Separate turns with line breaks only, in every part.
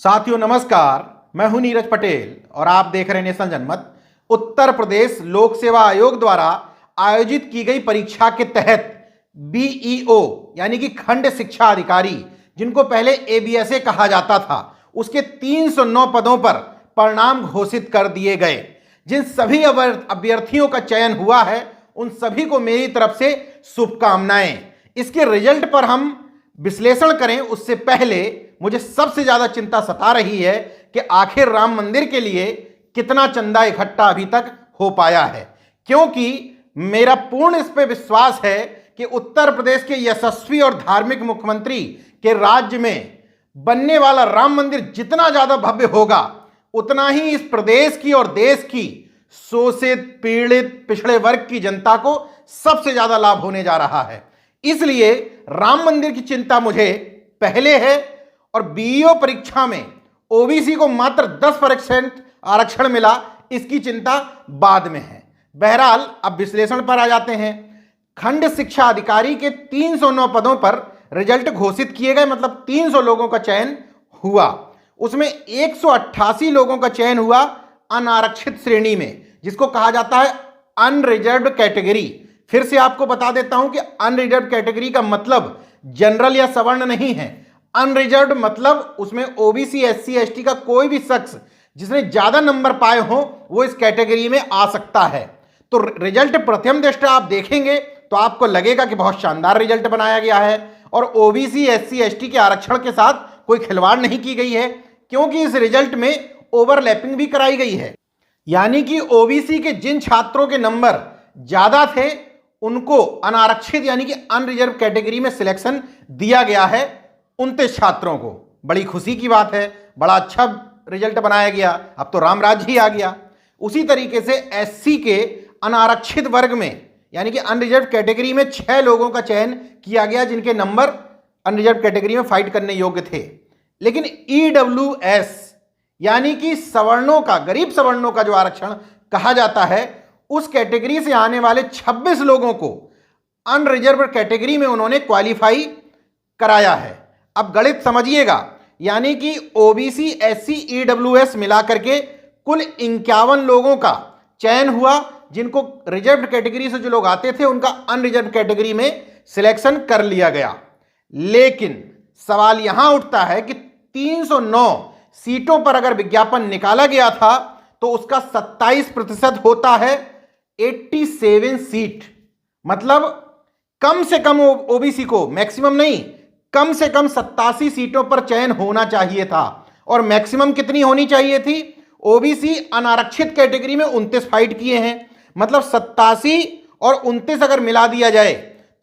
साथियों नमस्कार, मैं हूं नीरज पटेल और आप देख रहे हैं नेशन जनमत। उत्तर प्रदेश लोक सेवा आयोग द्वारा आयोजित की गई परीक्षा के तहत बीईओ यानी कि खंड शिक्षा अधिकारी, जिनको पहले एबीएसए कहा जाता था, उसके 309 पदों पर परिणाम घोषित कर दिए गए। जिन सभी अभ्यर्थियों का चयन हुआ है उन सभी को मेरी तरफ से शुभकामनाएं। इसके रिजल्ट पर हम विश्लेषण करें उससे पहले मुझे सबसे ज्यादा चिंता सता रही है कि आखिर राम मंदिर के लिए कितना चंदा इकट्ठा अभी तक हो पाया है, क्योंकि मेरा पूर्ण इस पे विश्वास है कि उत्तर प्रदेश के यशस्वी और धार्मिक मुख्यमंत्री के राज्य में बनने वाला राम मंदिर जितना ज्यादा भव्य होगा, उतना ही इस प्रदेश की और देश की शोषित, पीड़ित, पिछड़े वर्ग की जनता को सबसे ज्यादा लाभ होने जा रहा है। इसलिए राम मंदिर की चिंता मुझे पहले है और बीईओ परीक्षा में ओबीसी को मात्र 10% आरक्षण मिला, इसकी चिंता बाद में है। बहरहाल अब विश्लेषण पर आ जाते हैं। खंड शिक्षा अधिकारी के 309 पदों पर रिजल्ट घोषित किए गए, मतलब 300 लोगों का चयन हुआ। उसमें 188 लोगों का चयन हुआ अनारक्षित श्रेणी में, जिसको कहा जाता है अनरिजर्व्ड कैटेगरी। फिर से आपको बता देता हूं कि अनरिजर्व्ड कैटेगरी का मतलब जनरल या सवर्ण नहीं है। अनरिजर्व्ड मतलब उसमें ओबीसी, एससी, एसटी का कोई भी शख्स जिसने ज्यादा नंबर पाए हो वो इस कैटेगरी में आ सकता है। तो रिजल्ट प्रथम दृष्टया आप देखेंगे तो आपको लगेगा कि बहुत शानदार रिजल्ट बनाया गया है और ओबीसी, एससी, एसटी के आरक्षण के साथ कोई खिलवाड़ नहीं की गई है, क्योंकि इस रिजल्ट में ओवरलैपिंग भी कराई गई है। यानी कि ओबीसी के जिन छात्रों के नंबर ज्यादा थे उनको अनारक्षित यानी कि अनरिजर्व कैटेगरी में सिलेक्शन दिया गया है 29 छात्रों को। बड़ी खुशी की बात है, बड़ा अच्छा रिजल्ट बनाया गया। अब तो राम राज्य ही आ गया। उसी तरीके से एससी के अनारक्षित वर्ग में यानी कि अनरिजर्व कैटेगरी में 6 लोगों का चयन किया गया जिनके नंबर अनरिजर्व कैटेगरी में फाइट करने योग्य थे। लेकिन ईडब्ल्यूएस यानी कि सवर्णों का, गरीब सवर्णों का जो आरक्षण कहा जाता है, उस कैटेगरी से आने वाले 26 लोगों को अनरिजर्व कैटेगरी में उन्होंने क्वालिफाई कराया है। अब गणित समझिएगा, यानी कि ओबीसी, एससी, ईडब्ल्यूएस मिलाकर के कुल 51 लोगों का चयन हुआ, जिनको रिजर्व कैटेगरी से जो लोग आते थे उनका अनरिजर्व कैटेगरी में सिलेक्शन कर लिया गया। लेकिन सवाल यहां उठता है कि 309 सीटों पर अगर विज्ञापन निकाला गया था तो उसका 27% होता है 87 सीट। मतलब कम से कम ओबीसी को, मैक्सिमम नहीं, कम से कम 87 सीटों पर चयन होना चाहिए था। और मैक्सिमम कितनी होनी चाहिए थी? ओबीसी अनारक्षित कैटेगरी में 29 फाइट किए हैं, मतलब 87 और 29 अगर मिला दिया जाए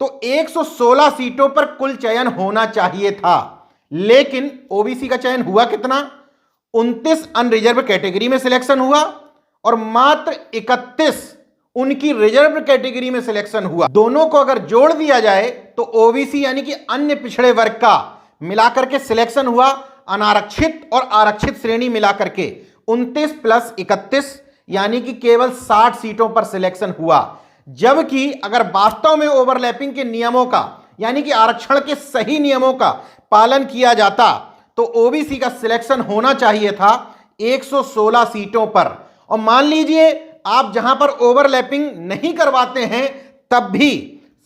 तो 116 सीटों पर कुल चयन होना चाहिए था। लेकिन ओबीसी का चयन हुआ कितना? 29 अनरिजर्व कैटेगरी में सिलेक्शन हुआ और मात्र 31 उनकी रिजर्व कैटेगरी में सिलेक्शन हुआ। दोनों को अगर जोड़ दिया जाए तो ओबीसी यानी कि अन्य पिछड़े वर्ग का मिलाकर के सिलेक्शन हुआ अनारक्षित और आरक्षित श्रेणी मिलाकर के 29 + 31 यानी कि केवल 60 सीटों पर सिलेक्शन हुआ। जबकि अगर वास्तव में ओवरलैपिंग के नियमों का यानी कि आरक्षण के सही नियमों का पालन किया जाता तो ओबीसी का सिलेक्शन होना चाहिए था 116 सीटों पर। और मान लीजिए आप जहां पर ओवरलैपिंग नहीं करवाते हैं तब भी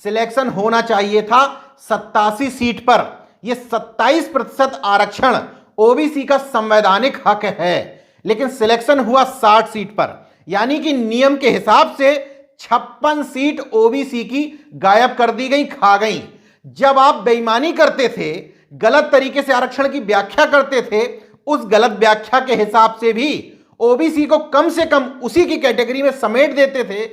सिलेक्शन होना चाहिए था 87 सीट पर। यह 27% आरक्षण ओबीसी का संवैधानिक हक है, लेकिन सिलेक्शन हुआ 60 सीट पर। यानी कि नियम के हिसाब से 56 सीट ओबीसी की गायब कर दी गई, खा गई। जब आप बेईमानी करते थे, गलत तरीके से आरक्षण की व्याख्या करते थे, उस गलत व्याख्या के हिसाब से भी ओबीसी को कम से कम उसी की कैटेगरी में समेट देते थे,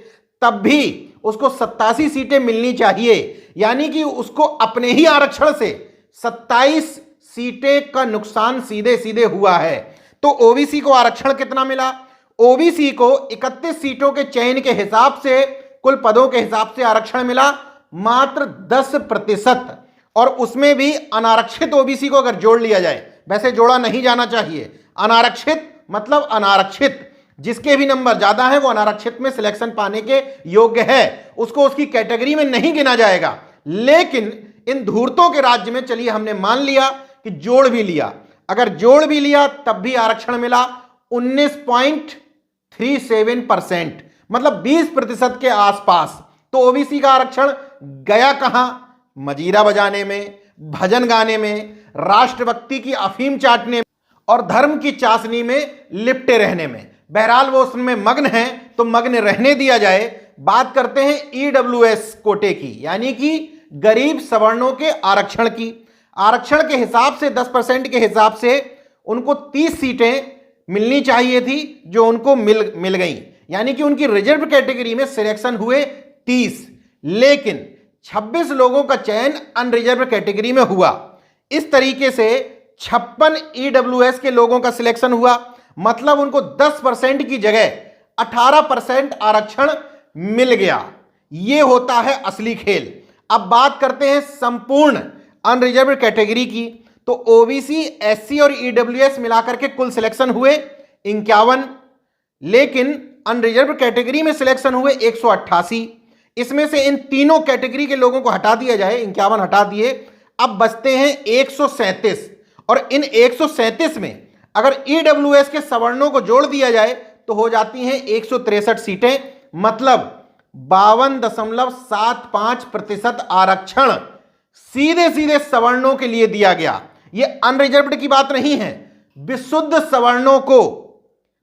तब भी उसको 87 सीटें मिलनी चाहिए। यानी कि उसको अपने ही आरक्षण से 27 सीटें का नुकसान सीधे सीधे हुआ है। तो ओबीसी को आरक्षण कितना मिला? ओबीसी को 31 सीटों के चयन के हिसाब से, कुल पदों के हिसाब से आरक्षण मिला मात्र 10%। और उसमें भी अनारक्षित ओबीसी को अगर जोड़ लिया जाए, वैसे जोड़ा नहीं जाना चाहिए, अनारक्षित मतलब अनारक्षित, जिसके भी नंबर ज्यादा है वो अनारक्षित में सिलेक्शन पाने के योग्य है, उसको उसकी कैटेगरी में नहीं गिना जाएगा। लेकिन इन धूर्तों के राज्य में चलिए हमने मान लिया कि जोड़ भी लिया। अगर जोड़ भी लिया तब भी आरक्षण मिला 19.37%, मतलब 20% के आसपास। तो ओबीसी का आरक्षण गया कहां? मजीरा बजाने में, भजन गाने में, राष्ट्रभक्ति की अफीम चाटने में और धर्म की चाशनी में लिपटे रहने में। बहरहाल वो उसमें मग्न हैं तो मग्न रहने दिया जाए। बात करते हैं ईडब्ल्यूएस कोटे की, यानी कि गरीब सवर्णों के आरक्षण की। आरक्षण के हिसाब से 10% के हिसाब से उनको 30 सीटें मिलनी चाहिए थी, जो उनको मिल गई, यानी कि उनकी रिजर्व कैटेगरी में सिलेक्शन हुए 30, लेकिन 26 लोगों का चयन अनरिजर्व कैटेगरी में हुआ। इस तरीके से 56 ईडब्ल्यूएस के लोगों का सिलेक्शन हुआ, मतलब उनको 10% की जगह 18% आरक्षण मिल गया। यह होता है असली खेल। अब बात करते हैं संपूर्ण अनरिजर्व कैटेगरी की। तो ओबीसी, एससी और ईडब्ल्यूएस मिलाकर के कुल सिलेक्शन हुए 51, लेकिन अनरिजर्व कैटेगरी में सिलेक्शन हुए 188। इसमें से इन तीनों कैटेगरी के लोगों को हटा दिया जाए, 51 हटा दिए, अब बचते हैं 137। और इन 137 में अगर ईडब्ल्यूएस के सवर्णों को जोड़ दिया जाए तो हो जाती हैं 163 सीटें, मतलब 52.75% आरक्षण सीधे सीधे सवर्णों के लिए दिया गया। यह अनरिजर्व्ड की बात नहीं है, विशुद्ध सवर्णों को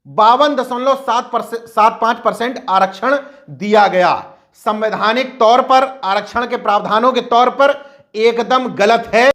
52.75% आरक्षण दिया गया। संवैधानिक तौर पर आरक्षण के प्रावधानों के तौर पर एकदम गलत है,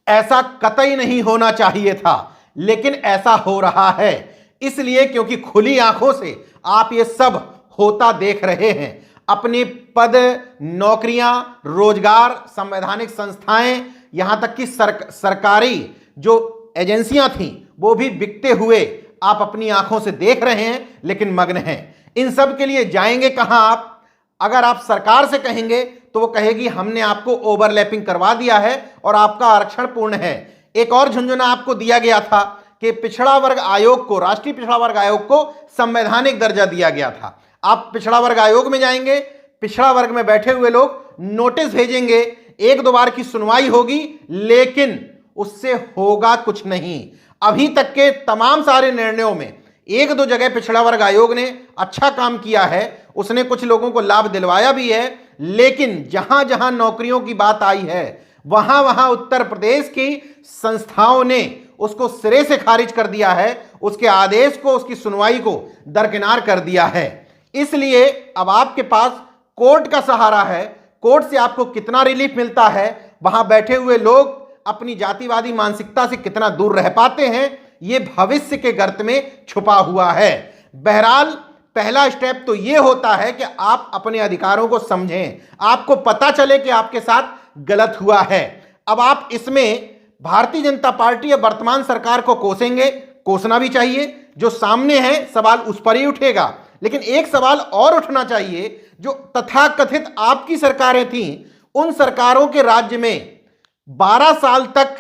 ऐसा कतई नहीं होना चाहिए था, लेकिन ऐसा हो रहा है। इसलिए क्योंकि खुली आंखों से आप ये सब होता देख रहे हैं। अपने पद, नौकरियां, रोजगार, संवैधानिक संस्थाएं, यहां तक कि सरकारी जो एजेंसियां थीं वो भी बिकते हुए आप अपनी आंखों से देख रहे हैं, लेकिन मग्न हैं। इन सब के लिए जाएंगे कहां आप? अगर आप सरकार से कहेंगे तो वो कहेगी हमने आपको ओवरलैपिंग करवा दिया है और आपका आरक्षण पूर्ण है। एक और झुंझुना आपको दिया गया था कि पिछड़ा वर्ग आयोग को, राष्ट्रीय पिछड़ा वर्ग आयोग को संवैधानिक दर्जा दिया गया था। आप पिछड़ा वर्ग आयोग में जाएंगे, पिछड़ा वर्ग में बैठे हुए लोग नोटिस भेजेंगे, 1-2 बार की सुनवाई होगी, लेकिन उससे होगा कुछ नहीं। अभी तक के तमाम सारे निर्णयों में 1-2 जगह पिछड़ा वर्ग आयोग ने अच्छा काम किया है, उसने कुछ लोगों को लाभ दिलवाया भी है, लेकिन जहां जहां नौकरियों की बात आई है वहां वहां उत्तर प्रदेश की संस्थाओं ने उसको सिरे से खारिज कर दिया है, उसके आदेश को, उसकी सुनवाई को दरकिनार कर दिया है। इसलिए अब आपके पास कोर्ट का सहारा है। कोर्ट से आपको कितना रिलीफ मिलता है, वहां बैठे हुए लोग अपनी जातिवादी मानसिकता से कितना दूर रह पाते हैं, यह भविष्य के गर्त में छुपा हुआ है। बहरहाल पहला स्टेप तो यह होता है कि आप अपने अधिकारों को समझें, आपको पता चले कि आपके साथ गलत हुआ है। अब आप इसमें भारतीय जनता पार्टी या वर्तमान सरकार को कोसेंगे, कोसना भी चाहिए, जो सामने है सवाल उस पर ही उठेगा, लेकिन एक सवाल और उठना चाहिए, जो तथाकथित आपकी सरकारें थीं, उन सरकारों के राज्य में 12 साल तक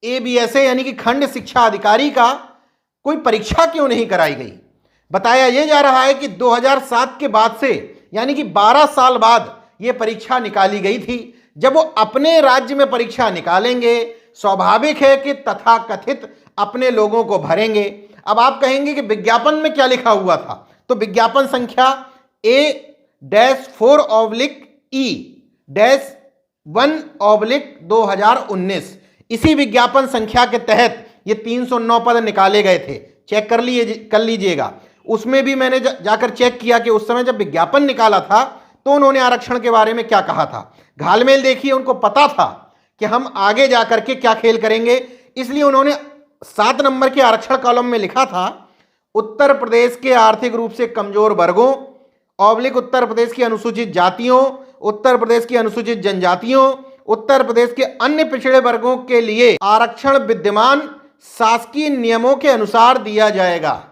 एबीएसए यानी कि खंड शिक्षा अधिकारी का कोई परीक्षा क्यों नहीं कराई गई? बताया यह जा रहा है कि 2007 के बाद से, यानी कि 12 साल बाद यह परीक्षा निकाली गई थी। जब वो अपने राज्य में परीक्षा निकालेंगे, स्वाभाविक है कि तथाकथित अपने लोगों को भरेंगे। अब आप कहेंगे कि विज्ञापन में क्या लिखा हुआ था, तो विज्ञापन संख्या A-4/E-1/2019, इसी विज्ञापन संख्या के तहत ये 309 पद निकाले गए थे। चेक कर लीजिएगा। उसमें भी मैंने जाकर चेक किया कि उस समय जब विज्ञापन निकाला था तो उन्होंने आरक्षण के बारे में क्या कहा था। घालमेल देखिए, उनको पता था कि हम आगे जाकर के क्या खेल करेंगे, इसलिए उन्होंने 7 नंबर के आरक्षण कॉलम में लिखा था, उत्तर प्रदेश के आर्थिक रूप से कमजोर वर्गों / उत्तर प्रदेश की अनुसूचित जातियों, उत्तर प्रदेश की अनुसूचित जनजातियों, उत्तर प्रदेश के अन्य पिछड़े वर्गों के लिए आरक्षण विद्यमान शासकीय नियमों के अनुसार दिया जाएगा।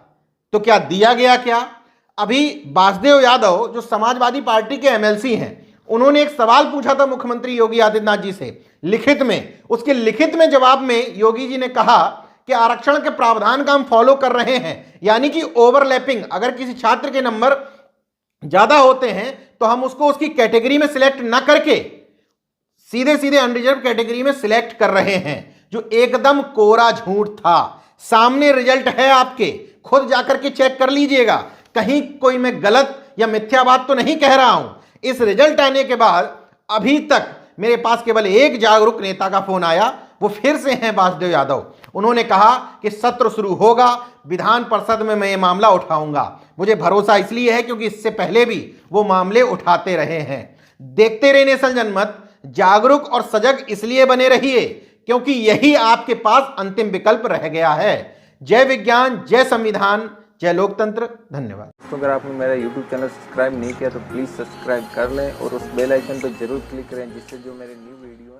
तो क्या दिया गया? क्या अभी वासुदेव यादव जो समाजवादी पार्टी के एमएलसी हैं, उन्होंने एक सवाल पूछा था मुख्यमंत्री योगी आदित्यनाथ जी से लिखित में। उसके लिखित में जवाब में योगी जी ने कहा कि आरक्षण के प्रावधान का हम फॉलो कर रहे हैं, यानी कि ओवरलैपिंग, अगर किसी छात्र के नंबर ज्यादा होते हैं तो हम उसको उसकी कैटेगरी में सिलेक्ट ना करके सीधे सीधे अनरिजर्व कैटेगरी में सिलेक्ट कर रहे हैं। जो एकदम कोरा झूठ था। सामने रिजल्ट है आपके, खुद जाकर के चेक कर लीजिएगा, कहीं कोई मैं गलत या मिथ्या बात तो नहीं कह रहा हूं। इस रिजल्ट आने के बाद अभी तक मेरे पास केवल एक जागरूक नेता का फोन आया, वो फिर से हैं वासुदेव यादव। उन्होंने कहा कि सत्र शुरू होगा, विधान परिषद में मैं ये मामला उठाऊंगा। मुझे भरोसा इसलिए है क्योंकि इससे पहले भी वो मामले उठाते रहे हैं। देखते रहे नेशन जनमत, जागरूक और सजग इसलिए बने रहिए क्योंकि यही आपके पास अंतिम विकल्प रह गया है। जय विज्ञान, जय संविधान, जय लोकतंत्र। धन्यवाद।
तो अगर आपने मेरा YouTube चैनल सब्सक्राइब नहीं किया तो प्लीज़ सब्सक्राइब कर लें और उस बेल आइकन पर जरूर क्लिक करें, जिससे जो मेरे न्यू वीडियो